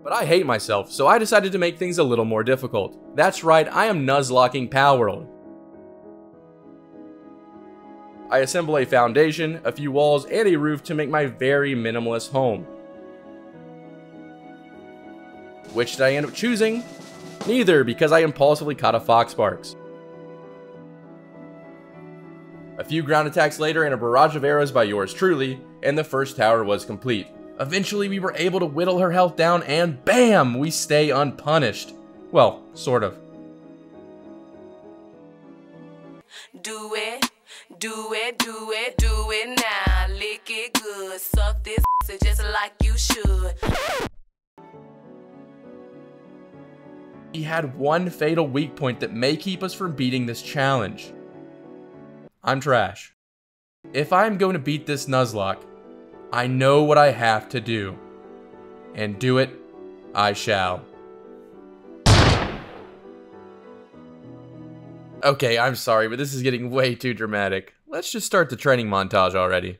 But I hate myself, so I decided to make things a little more difficult. That's right, I am Nuzlocking Palworld. I assemble a foundation, a few walls, and a roof to make my very minimalist home. Which did I end up choosing? Neither, because I impulsively caught a foxparks. A few ground attacks later and a barrage of arrows by yours truly, and the first tower was complete. Eventually we were able to whittle her health down and BAM! We stay unpunished. Well, sort of. Do it, do it, do it, do it now. Lick it good, suck this just like you should. He had one fatal weak point that may keep us from beating this challenge. I'm trash. If I'm going to beat this Nuzlocke, I know what I have to do. And do it, I shall. Okay, I'm sorry, but this is getting way too dramatic. Let's just start the training montage already.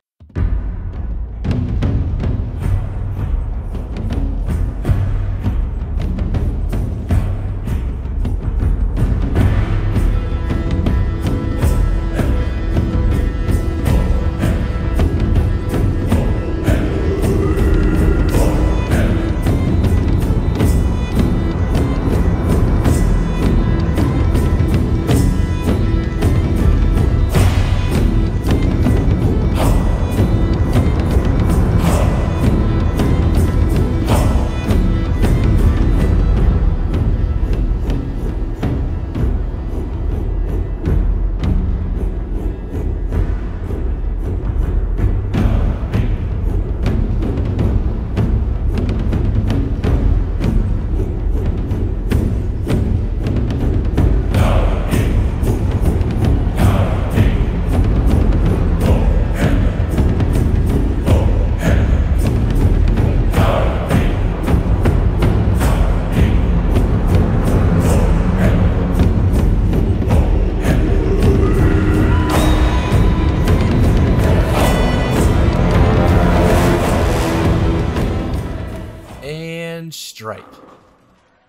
Stripe.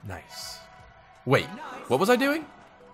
Nice. Wait, what was I doing?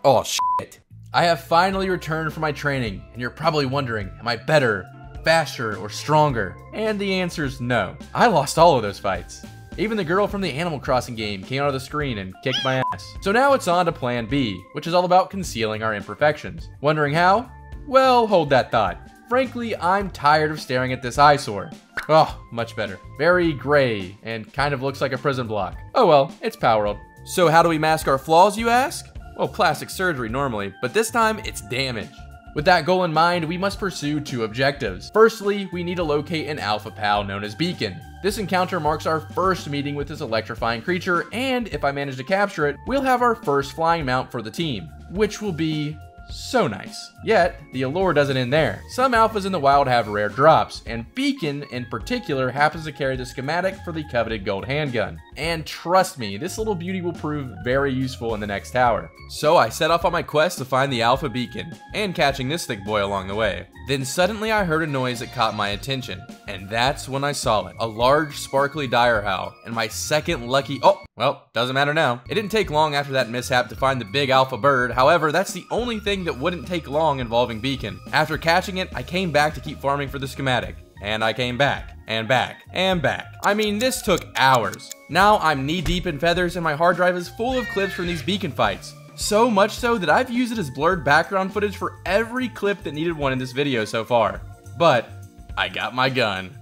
Oh shit. I have finally returned from my training, and you're probably wondering, am I better, faster, or stronger? And the answer is no. I lost all of those fights. Even the girl from the Animal Crossing game came out of the screen and kicked my ass. So now it's on to plan B, which is all about concealing our imperfections. Wondering how? Well, hold that thought. Frankly, I'm tired of staring at this eyesore. Oh, much better. Very gray, and kind of looks like a prison block. Oh well, it's Palworld. So how do we mask our flaws, you ask? Well, plastic surgery normally, but this time it's damage. With that goal in mind, we must pursue two objectives. Firstly, we need to locate an alpha pal known as Beacon. This encounter marks our first meeting with this electrifying creature, and if I manage to capture it, we'll have our first flying mount for the team, which will be so nice. Yet, the allure doesn't end there. Some alphas in the wild have rare drops, and Beacon in particular happens to carry the schematic for the coveted gold handgun. And trust me, this little beauty will prove very useful in the next tower. So I set off on my quest to find the alpha Beacon, and catching this thick boy along the way. Then suddenly I heard a noise that caught my attention, and that's when I saw it. A large sparkly dire howl, and my second lucky— oh, well, doesn't matter now. It didn't take long after that mishap to find the big alpha bird. However, that's the only thing that wouldn't take long involving Beacon. After catching it, I came back to keep farming for the schematic. And I came back, and back, and back. I mean, this took hours. Now I'm knee deep in feathers and my hard drive is full of clips from these Beacon fights. So much so that I've used it as blurred background footage for every clip that needed one in this video so far. But I got my gun.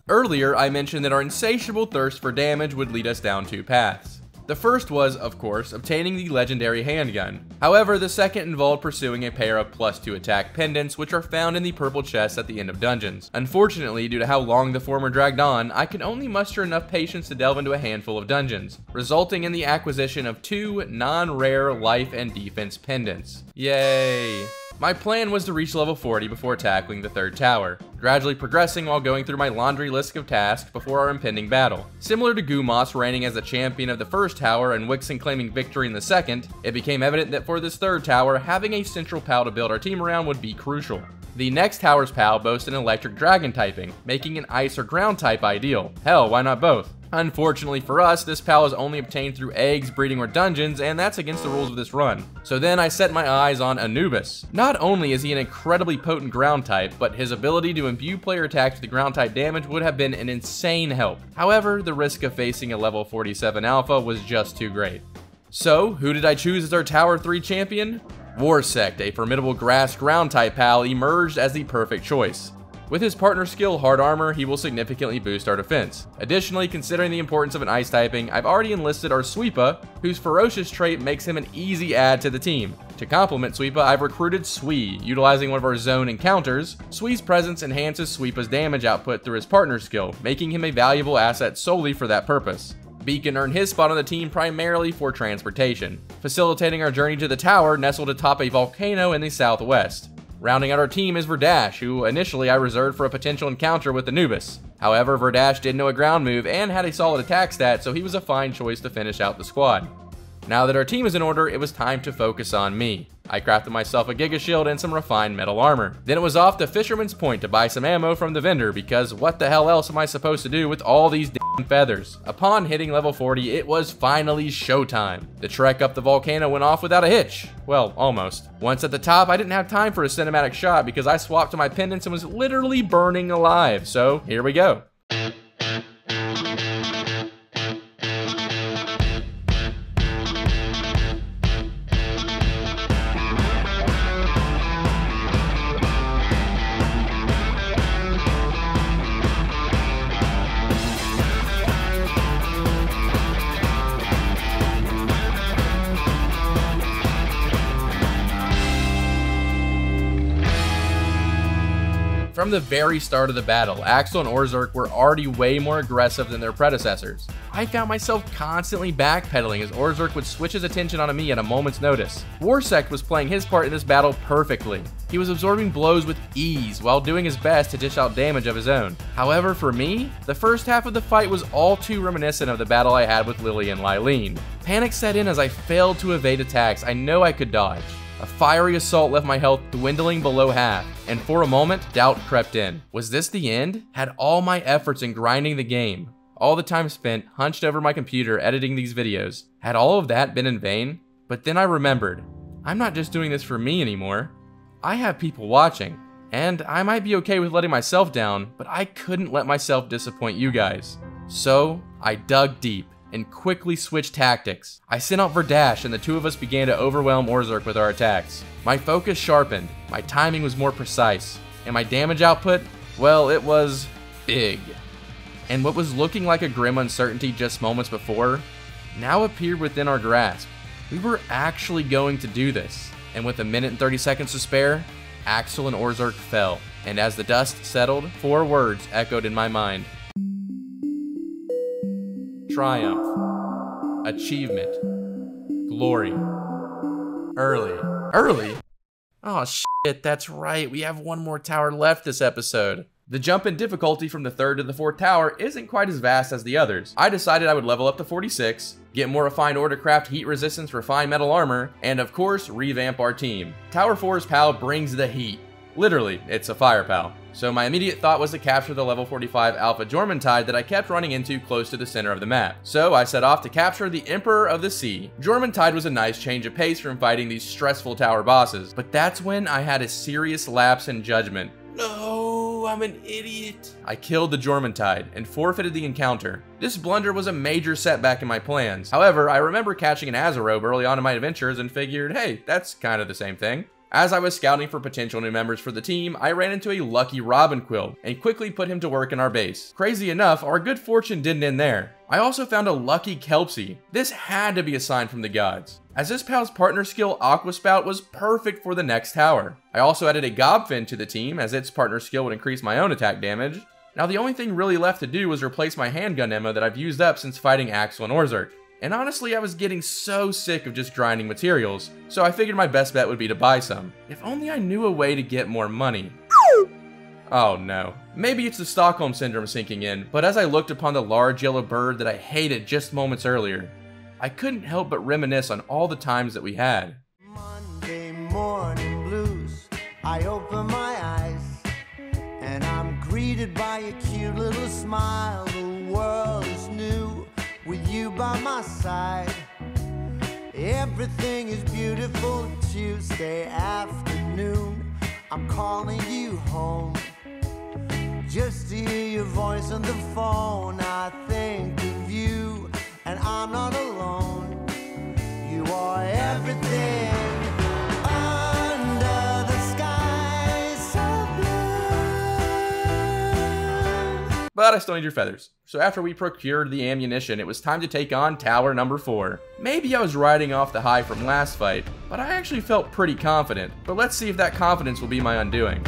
Earlier, I mentioned that our insatiable thirst for damage would lead us down two paths. The first was, of course, obtaining the legendary handgun. However, the second involved pursuing a pair of +2 attack pendants, which are found in the purple chests at the end of dungeons. Unfortunately, due to how long the former dragged on, I could only muster enough patience to delve into a handful of dungeons, resulting in the acquisition of 2 non-rare life and defense pendants. Yay! My plan was to reach level 40 before tackling the third tower, gradually progressing while going through my laundry list of tasks before our impending battle. Similar to Gumas reigning as the champion of the first tower and Wixen claiming victory in the second, it became evident that for this third tower, having a central pal to build our team around would be crucial. The next tower's pal boasts an electric dragon typing, making an ice or ground type ideal. Hell, why not both? Unfortunately for us, this PAL is only obtained through eggs, breeding, or dungeons, and that's against the rules of this run. So then I set my eyes on Anubis. Not only is he an incredibly potent ground type, but his ability to imbue player attacks with the ground type damage would have been an insane help. However, the risk of facing a level 47 alpha was just too great. So, who did I choose as our Tower 3 champion? Warsect, a formidable grass ground type PAL, emerged as the perfect choice. With his partner skill Hard Armor, he will significantly boost our defense. Additionally, considering the importance of an ice typing, I've already enlisted our Sweepa, whose ferocious trait makes him an easy add to the team. To complement Sweepa, I've recruited Swee, utilizing one of our zone encounters. Swee's presence enhances Sweepa's damage output through his partner skill, making him a valuable asset solely for that purpose. Beacon earned his spot on the team primarily for transportation, facilitating our journey to the tower nestled atop a volcano in the southwest. Rounding out our team is Verdash, who initially I reserved for a potential encounter with Anubis. However, Verdash did know a ground move and had a solid attack stat, so he was a fine choice to finish out the squad. Now that our team is in order, it was time to focus on me. I crafted myself a Giga Shield and some refined metal armor. Then it was off to Fisherman's Point to buy some ammo from the vendor, because what the hell else am I supposed to do with all these damn feathers? Upon hitting level 40, it was finally showtime. The trek up the volcano went off without a hitch. Well, almost. Once at the top, I didn't have time for a cinematic shot because I swapped to my pendants and was literally burning alive, so here we go. From the very start of the battle, Axel and Orzhok were already way more aggressive than their predecessors. I found myself constantly backpedaling as Orzhok would switch his attention onto me at a moment's notice. Warsect was playing his part in this battle perfectly. He was absorbing blows with ease while doing his best to dish out damage of his own. However, for me, the first half of the fight was all too reminiscent of the battle I had with Lily and Lylene. Panic set in as I failed to evade attacks I know I could dodge. A fiery assault left my health dwindling below half, and for a moment, doubt crept in. Was this the end? Had all my efforts in grinding the game, all the time spent hunched over my computer editing these videos, had all of that been in vain? But then I remembered, I'm not just doing this for me anymore. I have people watching, and I might be okay with letting myself down, but I couldn't let myself disappoint you guys. So, I dug deep and quickly switched tactics. I sent out Verdash and the two of us began to overwhelm Orzhok with our attacks. My focus sharpened, my timing was more precise, and my damage output, well, it was big. And what was looking like a grim uncertainty just moments before, now appeared within our grasp. We were actually going to do this, and with a minute and 30 seconds to spare, Axel and Orzhok fell, and as the dust settled, 4 words echoed in my mind. Triumph, achievement, glory, early. Oh shit, that's right, we have one more tower left this episode. The jump in difficulty from the 3rd to the 4th tower isn't quite as vast as the others. I decided I would level up to 46, get more refined ore to craft heat resistance, refined metal armor, and of course, revamp our team. Tower 4's PAL brings the heat. Literally, it's a fire PAL. So my immediate thought was to capture the level 45 Alpha Jormuntide that I kept running into close to the center of the map. So I set off to capture the Emperor of the Sea. Jormuntide was a nice change of pace from fighting these stressful tower bosses, but that's when I had a serious lapse in judgment. No, I'm an idiot. I killed the Jormuntide and forfeited the encounter. This blunder was a major setback in my plans. However, I remember catching an Azarobe early on in my adventures and figured, hey, that's kind of the same thing. As I was scouting for potential new members for the team, I ran into a lucky Robinquill and quickly put him to work in our base. Crazy enough, our good fortune didn't end there. I also found a lucky Kelpsie. This had to be a sign from the gods, as this pal's partner skill Aquaspout was perfect for the next tower. I also added a Gobfin to the team, as its partner skill would increase my own attack damage. Now the only thing really left to do was replace my handgun ammo that I've used up since fighting Axel and Orzhok. And honestly, I was getting so sick of just grinding materials, so I figured my best bet would be to buy some. If only I knew a way to get more money. Oh no. Maybe it's the Stockholm Syndrome sinking in, but as I looked upon the large yellow bird that I hated just moments earlier, I couldn't help but reminisce on all the times that we had. Monday morning blues, I open my eyes, and I'm greeted by a cute little smile. The world is new. by my side. Everything is beautiful Tuesday afternoon. I'm calling you home just to hear your voice on the phone. I think of you and I'm not alone. You are everything under the sky so blue. But I still need your feathers. So after we procured the ammunition, it was time to take on tower number 4. Maybe I was riding off the high from last fight, but I actually felt pretty confident. But let's see if that confidence will be my undoing.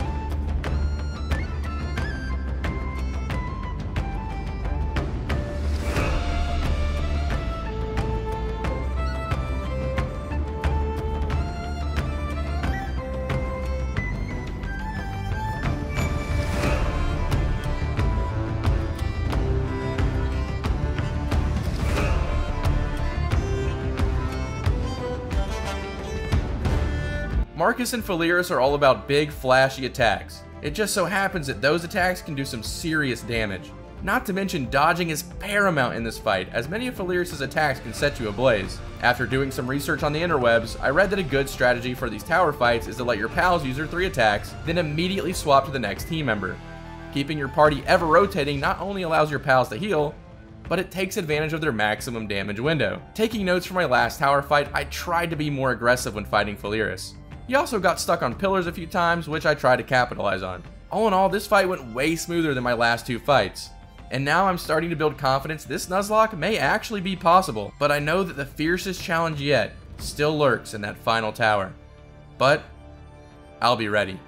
Marcus and Phaleris are all about big, flashy attacks. It just so happens that those attacks can do some serious damage. Not to mention, dodging is paramount in this fight, as many of Phaleris' attacks can set you ablaze. After doing some research on the interwebs, I read that a good strategy for these tower fights is to let your pals use their 3 attacks, then immediately swap to the next team member. Keeping your party ever rotating not only allows your pals to heal, but it takes advantage of their maximum damage window. Taking notes from my last tower fight, I tried to be more aggressive when fighting Phaleris. He also got stuck on pillars a few times, which I tried to capitalize on. All in all, this fight went way smoother than my last 2 fights. And now I'm starting to build confidence this Nuzlocke may actually be possible, but I know that the fiercest challenge yet still lurks in that final tower. But I'll be ready.